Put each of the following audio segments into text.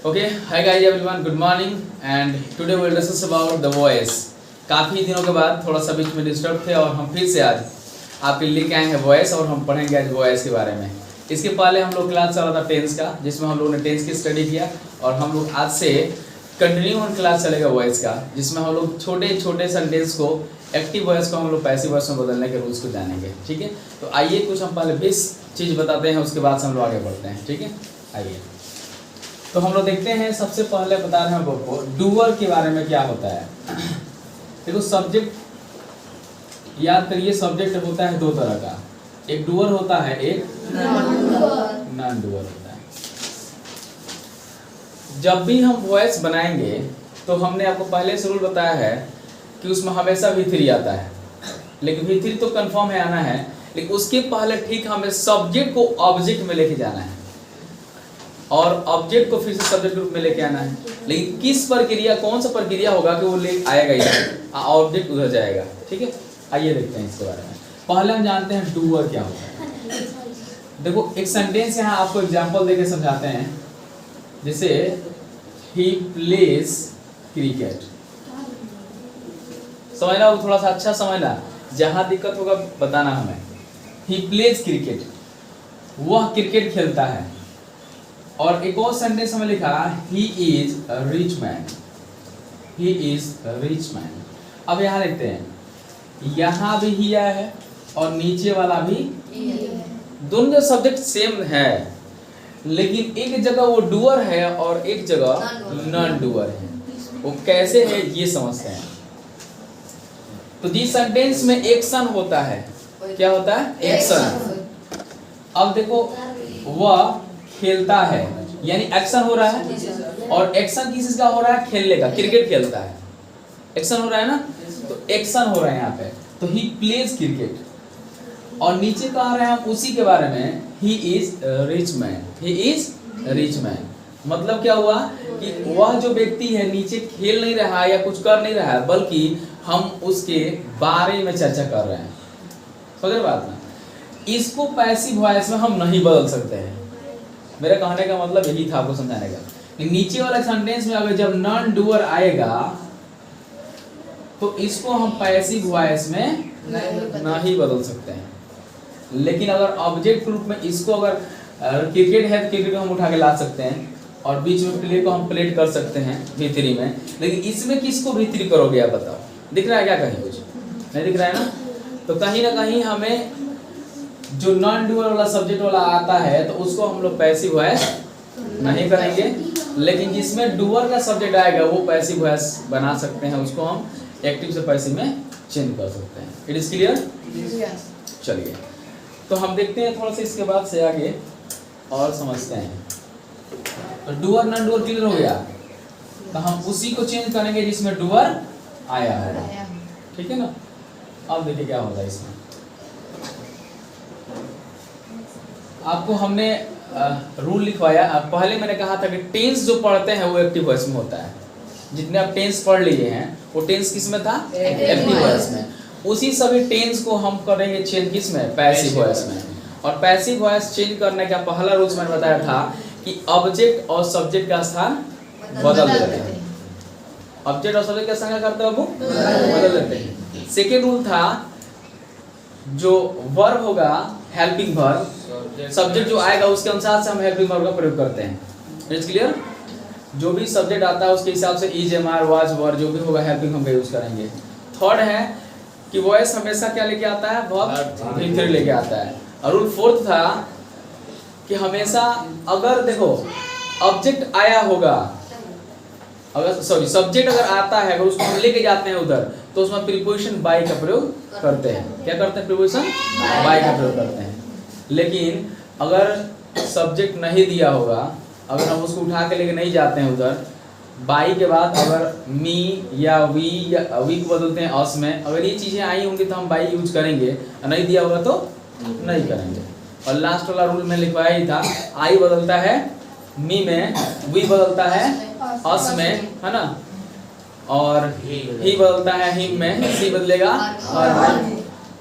Okay, hi guys everyone, good morning and today we will discuss about the voice. काफ़ी दिनों के बाद थोड़ा सा बीच में डिस्टर्ब थे और हम फिर से आज आपके लेके आए हैं वॉइस और हम पढ़ेंगे आज वॉइस के बारे में। इसके पहले हम लोग क्लास चल रहा था टेंस का, जिसमें हम लोगों ने टेंस की स्टडी किया और हम लोग आज से कंटिन्यू ऑन क्लास चलेगा वॉइस का, जिसमें हम लोग छोटे छोटे सेंटेंस को एक्टिव वॉइस को हम लोग पैसिव वॉइस में बदलने के रूल्स को जानेंगे। ठीक है, तो आइए कुछ हम पहले 20 चीज़ बताते हैं, उसके बाद से हम लोग आगे बढ़ते हैं। ठीक है, आइए तो हम लोग देखते हैं। सबसे पहले बता रहे हैं आपको डूअर के बारे में क्या होता है। देखो, सब्जेक्ट याद करिए, सब्जेक्ट होता है दो तरह का, एक डूअर होता है, एक नॉन डूअर होता है। जब भी हम वॉइस बनाएंगे तो हमने आपको पहले से रूल बताया है कि उसमें हमेशा V3 आता है, लेकिन V3 तो कंफर्म है, आना है, लेकिन उसके पहले ठीक हमें सब्जेक्ट को ऑब्जेक्ट में लेके जाना है और ऑब्जेक्ट को फिर से सब्जेक्ट ग्रुप में लेके आना है। लेकिन किस प्रक्रिया, कौन सा प्रक्रिया होगा कि वो ले आएगा इधर, ऑब्जेक्ट उधर जाएगा। ठीक है, आइए देखते हैं इसके बारे में। पहले हम जानते हैं डूअर क्या होता है। देखो, एक सेंटेंस यहाँ आपको एग्जांपल देके समझाते हैं, जैसे ही प्लेज क्रिकेट। समझना, वो थोड़ा सा अच्छा समझना, जहाँ दिक्कत होगा बताना हमें। ही प्लेज क्रिकेट, वह क्रिकेट खेलता है। और एक और सेंटेंस हमें लिखा, he is a rich man, he is a rich man. अब यहाँ देखते हैं, यहाँ भी ही आया है और नीचे वाला भी, दोनों सब्जेक्ट सेम है, लेकिन एक जगह वो डूअर है और एक जगह नॉन डूअर है। वो कैसे है ये समझते हैं। तो जिस सेंटेंस में एक्शन होता है, क्या होता है? एक्शन। अब देखो, वह खेलता है, यानी एक्शन हो रहा है, और एक्शन किस का हो रहा है? खेलने का, क्रिकेट खेलता है, एक्शन हो रहा है ना, तो एक्शन हो रहा है यहाँ पे, तो ही प्लेज क्रिकेट। और नीचे कह रहे हैं हम उसी के बारे में, he is rich man, he is rich man. मतलब क्या हुआ कि वह जो व्यक्ति है नीचे खेल नहीं रहा है या कुछ कर नहीं रहा है, बल्कि हम उसके बारे में चर्चा कर रहे हैं। समझ बात ना? इसको पैसिव वॉइस में हम नहीं बदल सकते हैं। मेरा कहने का मतलब यही था आपको समझाने का। नीचे वाला सेंटेंस में अगर जब नॉन डूअर आएगा तो इसको हम पैसिव वॉइस में नहीं बदल सकते हैं। लेकिन अगर ऑब्जेक्ट रूप में इसको, अगर क्रिकेट है तो क्रिकेट को हम उठा के ला सकते हैं और बीच में प्ले को हम प्लेट कर सकते हैं V3 में। लेकिन इसमें किसको V3 करोगे आप बताओ? दिख रहा है क्या? कहीं कुछ नहीं दिख रहा है ना? तो कहीं ना कहीं हमें जो नॉन डूअर वाला सब्जेक्ट वाला आता है तो उसको हम लोग पैसिव वॉइस नहीं करेंगे, लेकिन जिसमें डूअर का सब्जेक्ट आएगा वो पैसिव वॉइस बना सकते हैं, उसको हम एक्टिव से पैसिव में चेंज कर सकते हैं। It is clear? चलिए, तो हम देखते हैं थोड़ा सा इसके बाद से आगे और समझते हैं। तो डूअर नॉन डूअर क्लियर हो गया, तो हम उसी को चेंज करेंगे जिसमें डूअर आया है। ठीक है ना? अब देखिए क्या होता है इसमें। आपको हमने रूल लिखवाया। पहले मैंने कहा था कि टेंस जो पढ़ते हैं वो एक्टिव वॉइस में होता है। जितने आप टेंस पढ़ लिए हैं वो टेंस किस में था? एक्टिव वॉइस में। उसी सभी टेंस को हम करेंगे चेंज किस में? पैसिव वॉइस में। और पैसिव वॉइस चेंज करने का पहला रूल मैंने बताया था कि ऑब्जेक्ट और सब्जेक्ट का स्थान बदल देते हैं। ऑब्जेक्ट और सब्जेक्ट का स्थान क्या करते हैं बाबू? बदल देते हैं। सेकेंड रूल था, जो वर्ब होगा हेल्पिंग वर्ब, सब्जेक्ट जो आएगा उसके अनुसार से हम हेल्पिंग वर्ब का प्रयोग करते हैं। It's clear? जो भी सब्जेक्ट आता है उसके हिसाब से इज, एम, आर, वाज, वर जो भी होगा हेल्पिंग हम का यूज करेंगे। थर्ड है कि वॉइस हमेशा क्या लेके आता है? वर्ब V3 लेके आता है। और रूल फोर्थ था कि हमेशा अगर देखो ऑब्जेक्ट आया होगा, अगर सब्जेक्ट अगर आता है, अगर उसको हम लेके जाते हैं उधर, तो उसमें प्रीपोजिशन बाय का प्रयोग करते हैं। क्या करते हैं? प्रीपोजिशन बाय का प्रयोग करते हैं। लेकिन अगर सब्जेक्ट नहीं दिया होगा, अगर हम उसको उठा के लेके नहीं जाते हैं उधर, बाई के बाद अगर मी या वी या वी को बदलते हैं अस में, अगर ये चीज़ें आई होंगी तो हम बाई यूज करेंगे, नहीं दिया होगा तो नहीं करेंगे। और लास्ट वाला रूल में लिखवाया ही था, आई बदलता है मी में, वी बदलता है अस में, है ना, और ही बदलता है हिम में, सी बदलेगा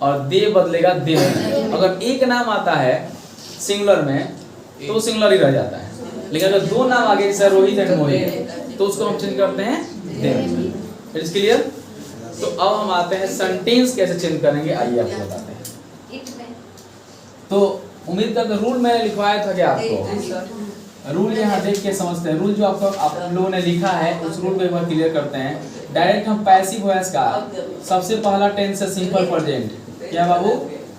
और दे बदलेगा देव में। अगर एक नाम आता है सिंगुलर में तो सिंगुलर ही रह जाता है। लेकिन अगर दो नाम आगे जैसे रोहित एंड मोहित तो उसको हम चेंज करते हैं देव। It is clear. तो अब हम आते हैं सेंटेंस कैसे चेंज करेंगे, आइए आपको बताते हैं। तो उम्मीद करते रूल मैंने लिखवाया था क्या आपको, रूल यहाँ देख के समझते हैं। रूल जो आपको आप लोगों ने लिखा है उस रूल को एक बार क्लियर करते हैं। डायरेक्ट हम पैसिव वॉइस का सबसे पहला टेंस है सिंपल प्रेजेंट। क्या बाबू,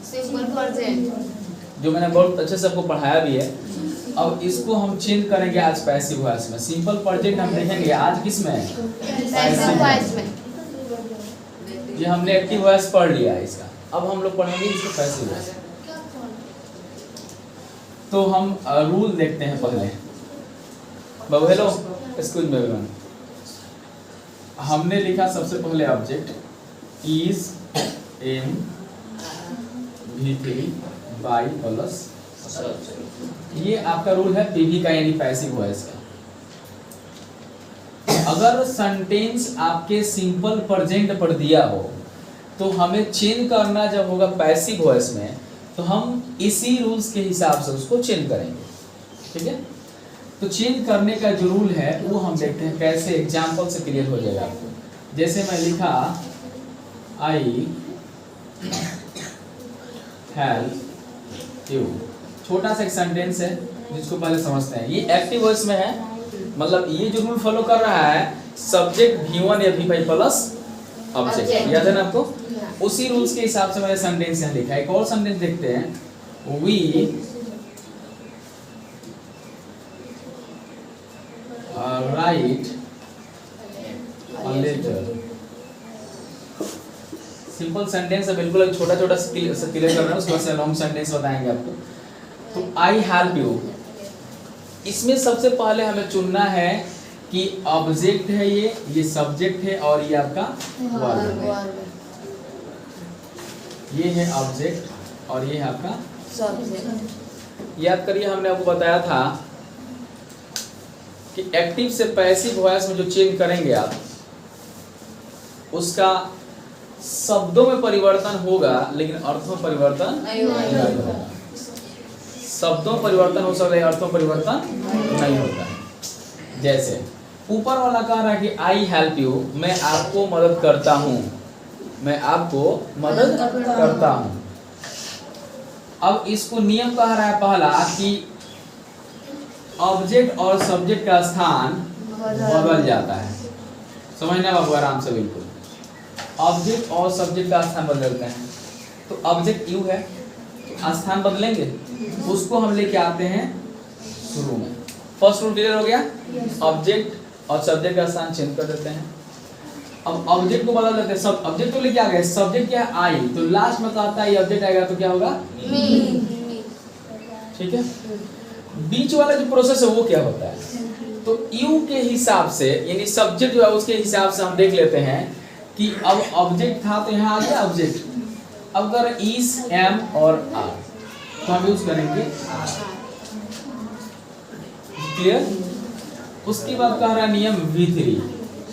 सिंपल प्रेजेंट, जो मैंने बहुत अच्छे से आपको पढ़ाया भी है। अब इसको हम चेंज करेंगे आज पैसिव वॉइस में। सिंपल प्रेजेंट हम देखेंगे आज किस में, पैसिव वॉइस में। ये हमने एक्टिव वॉइस पढ़ लिया है इसका, अब हम लोग पढ़ेंगे इसको पैसिव वॉइस। तो हम रूल देखते हैं पहले। बाबू हेलो, एक्सक्यूज मी एवरीवन। हमने लिखा सबसे पहले object is am V3 by plus, ये आपका रूल है पीवी का यानी पैसिव वॉइस का। अगर सेंटेंस आपके सिंपल प्रेजेंट पर दिया हो तो हमें चेंज करना जब होगा पैसिव वॉइस में, तो हम इसी रूल्स के हिसाब से उसको चेंज करेंगे। ठीक है, तो चेंज करने का जो रूल है वो हम देखते हैं कैसे, एग्जांपल से क्लियर हो जाएगा आपको। जैसे मैं लिखा आई हेल्प यू, छोटा सा एक सेंटेंस है जिसको पहले समझते हैं। ये एक्टिव वॉइस में है, मतलब ये जो रूल फॉलो कर रहा है सब्जेक्ट V1 या V5 प्लस ऑब्जेक्ट, याद है ना आपको। उसी रूल्स के हिसाब से मैंने सेंटेंस यहाँ लिखा है। एक और सेंटेंस देखते हैं, we write a letter. Simple sentence है बिल्कुल, छोटा छोटा क्लियर कर रहे हैं, उसके बाद से लॉन्ग सेंटेंस बताएंगे आपको। तो आई हेल्प यू, इसमें सबसे पहले हमें चुनना है कि ऑब्जेक्ट है ये सब्जेक्ट है और ये आपका वर्ब है। ये है ऑब्जेक्ट और ये है आपका सब्जेक्ट। याद करिए हमने आपको बताया था कि एक्टिव से पैसिव वॉइस में जो चेंज करेंगे आप, उसका शब्दों में परिवर्तन होगा लेकिन अर्थों में परिवर्तन नहीं होगा। शब्दों में परिवर्तन हो सकता है, अर्थों में परिवर्तन नहीं होता है। जैसे ऊपर वाला कह रहा है कि आई हेल्प यू, मैं आपको मदद करता हूँ, मैं आपको मदद करता हूँ। अब इसको नियम कह रहा है पहला कि ऑब्जेक्ट और सब्जेक्ट का स्थान बदल जाता है। समझना बाबू आराम से, बिल्कुल ऑब्जेक्ट और सब्जेक्ट का स्थान बदलते हैं। तो ऑब्जेक्ट यू है, स्थान बदलेंगे, उसको हम लेके आते हैं शुरू में। फर्स्ट रूल क्लियर हो गया, ऑब्जेक्ट और सब्जेक्ट का स्थान चेंज कर देते हैं। अब ऑब्जेक्ट को बदल देते हैं, सब ऑब्जेक्ट को लेके आ गए, सब्जेक्ट क्या है आई, तो लास्ट में कहता है ये ऑब्जेक्ट आएगा तो क्या होगा मी। ठीक है, बीच वाला जो प्रोसेस है वो क्या होता है, तो यू के हिसाब से यानी सब्जेक्ट जो है उसके हिसाब से हम देख लेते हैं कि अब ऑब्जेक्ट था तो यहाँ आ गया ऑब्जेक्ट। अब अगर इज एम और आर तो हम यूज करेंगे क्लियर। उसके बाद कह रहा है नियम V3,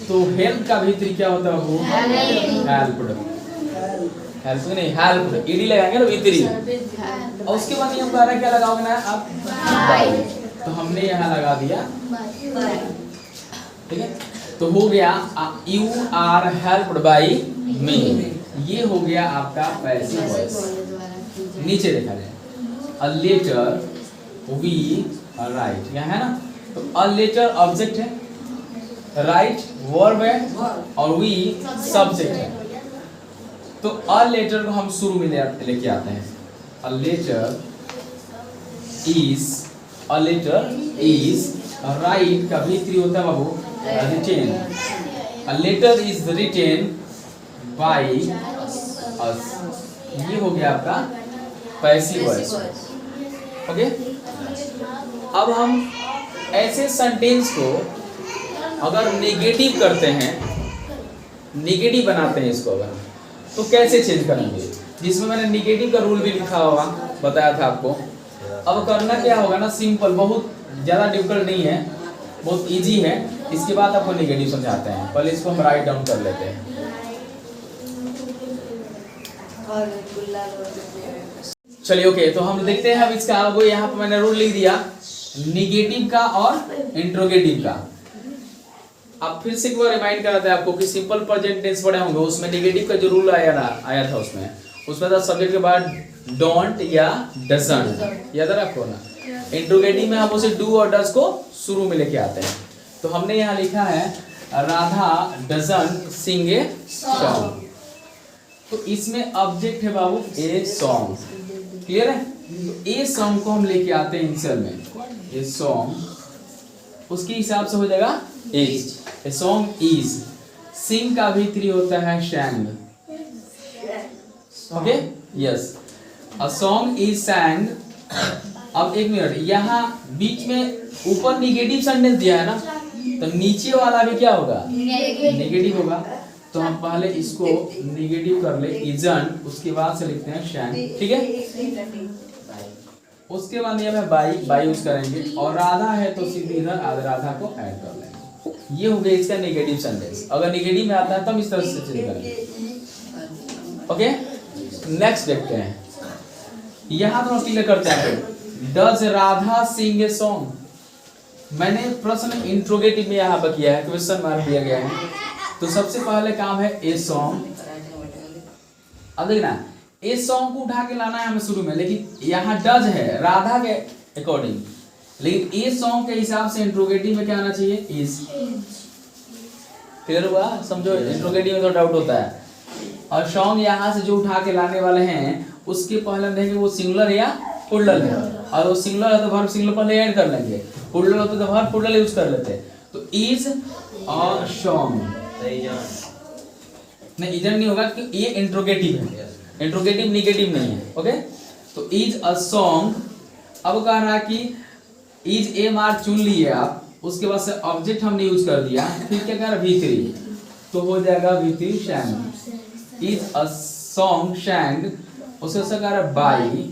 तो हेल्प का V3 क्या होता है वो हेल्प्ड, हेल्प नहीं हेल्प्ड, ईडी लगाएंगे ना V3। और उसके बाद नियम कह रहा है क्या लगाओगे ना आप बाय, तो हमने यहाँ लगा दिया। ठीक है, तो हो गया यू आर हेल्प्ड बाय मी, ये हो गया आपका पैसिव वॉइस। नीचे देखा जाए अ लेटर वी राइट, यहाँ है ना, तो अ लेटर ऑब्जेक्ट है, राइट वर्ब है और वी सब्जेक्ट है। तो अ लेटर को हम शुरू में लेके आते हैं। अ लेटर इज राइट का V3 होता है बाबू written, a letter is written by us, ये हो गया आपका पैसिव वॉइस। ओके, अब हम ऐसे सेंटेंस को अगर नेगेटिव करते हैं, नेगेटिव बनाते हैं इसको अगर, तो कैसे चेंज करेंगे, जिसमें मैंने नेगेटिव का रूल भी लिखा होगा, बताया था आपको। अब करना क्या होगा ना, सिंपल, बहुत ज़्यादा डिफिकल्ट नहीं है, बहुत इजी है। इसके बाद आपको नेगेटिव समझाते हैं, पहले इसको हम राइट डाउन कर लेते हैं। चलिए ओके, तो हम देखते हैं अब इसका, वो यहाँ पर मैंने रूल लिख दिया निगेटिव का और इंट्रोगेटिव का। अब फिर से एक बार रिमाइंड कराते हैं आपको कि सिंपल प्रेजेंट टेंस पढ़े होंगे, उसमें निगेटिव का जो रूल आया था उसमें था सब्जेक्ट के बाद डोंट या डजंट, याद रखो ना। इंट्रोगेटिव में हम उसे डू और डज को शुरू में लेके आते हैं। तो हमने यहाँ लिखा है Radha doesn't sing a song, तो इसमें ऑब्जेक्ट है बाबू ए सॉन्ग, क्लियर है। तो ए सॉन्ग को हम लेके आते हैं इंसर में, ए सॉन्ग उसके हिसाब से हो जाएगा is, a song is. Sing का भी 3 होता है sang, okay yes, a song is sang. अब एक मिनट, यहाँ बीच में ऊपर निगेटिव सेंटेंस दिया है ना, तो नीचे वाला भी क्या होगा, नेगेटिव होगा। तो हम पहले इसको निगेटिव कर ले, इजंट, उसके बाद से लिखते हैं शैंग, ठीक है। उसके बाद यहाँ पे बाई यूज करेंगे, और राधा है तो सीधे इधर राधा को ऐड कर लेंगे। ये हो गया इसका नेगेटिव सेंटेंस। अगर नेगेटिव में आता है तो हम इस तरह से चेंज करेंगे, ओके। नेक्स्ट देखते हैं, यहाँ तो हम क्लियर करते हैं, does Radha sing a song. मैंने प्रश्न इंट्रोगेटिव में यहाँ पर किया है, क्वेश्चन मार्क दिया गया है। तो सबसे पहले काम है ए सॉन्ग। अब देखना, ए सॉन्ग को उठा के लाना है हमें शुरू में, लेकिन यहाँ डज है राधा के अकॉर्डिंग, लेकिन ए सॉन्ग के हिसाब से इंट्रोगेटिव में क्या आना चाहिए, इज। क्लियर हुआ, समझो, इंट्रोगेटिव में तो डाउट होता है। और सॉन्ग यहाँ से जो उठा के लाने वाले हैं उसके पहले हम देखेंगे वो सिंगुलर है या प्लूरल है, और वो सिंगुलर है तो वर्ब सिंगुलर पहले ऐड कर लेंगे, प्लूरल होता तो वर्ब प्लूरल यूज कर लेते। तो इज और सॉन्ग नहीं, इधर नहीं होगा क्योंकि ये इंट्रोगेटिव है, इंट्रोगेटिव निगेटिव नहीं है, ओके। तो इज अ सॉन्ग। अब कह रहा है कि इज ए मार चुन लिए आप, उसके बाद से ऑब्जेक्ट हमने यूज कर दिया, फिर क्या कह रहा है V3, तो हो जाएगा V3 शैंग। इज अ सॉन्ग शैंग, उसके से कह रहा है बाई,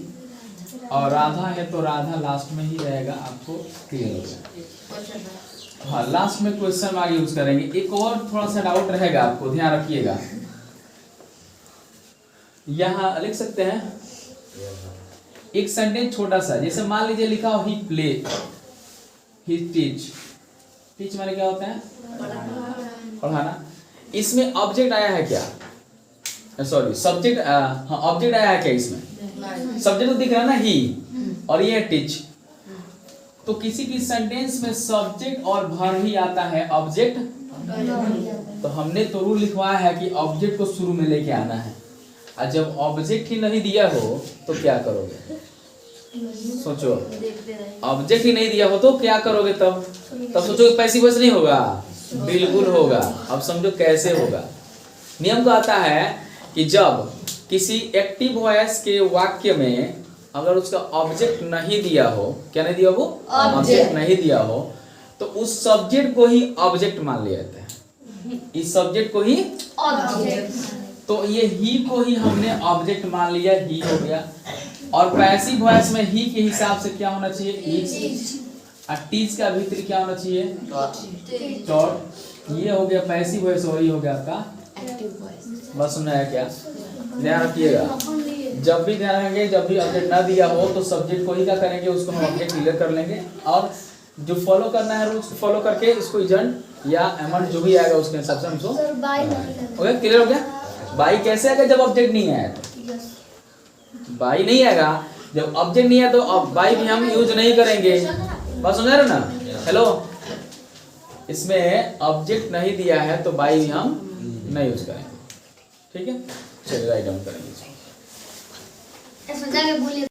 और राधा है तो राधा लास्ट में ही रहेगा, आपको क्लियर हो जाएगा। हाँ, लास्ट में क्वेश्चन मार्क यूज करेंगे। एक और थोड़ा सा डाउट रहेगा आपको, ध्यान रखिएगा। यहाँ लिख सकते हैं एक सेंटेंस छोटा सा, जैसे मान लीजिए लिखा हो ही प्ले, ही टीच। टीच माने क्या होता है, पढ़ाना। इसमें ऑब्जेक्ट आया है क्या, सॉरी सब्जेक्ट, हाँ ऑब्जेक्ट आया है क्या इसमें, सब्जेक्ट तो दिख रहा है ना ही, और ये है टीच। तो किसी की सेंटेंस में सब्जेक्ट और वर्ब ही आता है, ऑब्जेक्ट। तो हमने तो रूल लिखवाया है कि ऑब्जेक्ट को शुरू में लेके आना है, और जब ऑब्जेक्ट ही नहीं दिया हो तो क्या करोगे, सोचो। ऑब्जेक्ट ही नहीं दिया हो तो क्या करोगे, तब सोचो पैसिव वॉइस नहीं होगा, बिल्कुल होगा। अब समझो कैसे होगा। नियम का आता है कि जब किसी एक्टिव वॉइस के वाक्य में अगर उसका ऑब्जेक्ट नहीं दिया हो, क्या नहीं दिया हो, ऑब्जेक्ट नहीं दिया हो, तो उस सब्जेक्ट को ही ऑब्जेक्ट मान लिया जाता है, इस सब्जेक्ट को ही ऑब्जेक्ट। तो ये ही को ही हमने ऑब्जेक्ट मान लिया, ही हो गया। और पैसिव वॉइस में ही के हिसाब से क्या होना चाहिए, इज। और टीच का भीतर क्या होना चाहिए, टॉट। ये हो गया पैसिव वॉइस, और ये हो गया आपका एक्टिव वॉइस। बस सुनना है क्या, ध्यान रखिएगा। जब भी ध्यान रखेंगे, जब भी ऑब्जेक्ट ना दिया हो तो सब्जेक्ट को ही क्या करेंगे, उसको हम ऑब्जेक्ट क्लियर कर लेंगे, और जो फॉलो करना है रूल्स फॉलो करके इसको एजेंट या अमाउंट जो भी आएगा उसके हिसाब से हमको ओके, क्लियर हो गया। बाई कैसे आएगा, जब ऑब्जेक्ट नहीं आया तो बाई नहीं आएगा, जब ऑब्जेक्ट नहीं आया तो अब बाई भी हम यूज नहीं करेंगे। बात समझ रहे ना, हेलो। इसमें ऑब्जेक्ट नहीं दिया है तो बाई भी हम नहीं यूज करेंगे, ठीक है। चलिए राइट डाउन करेंगे।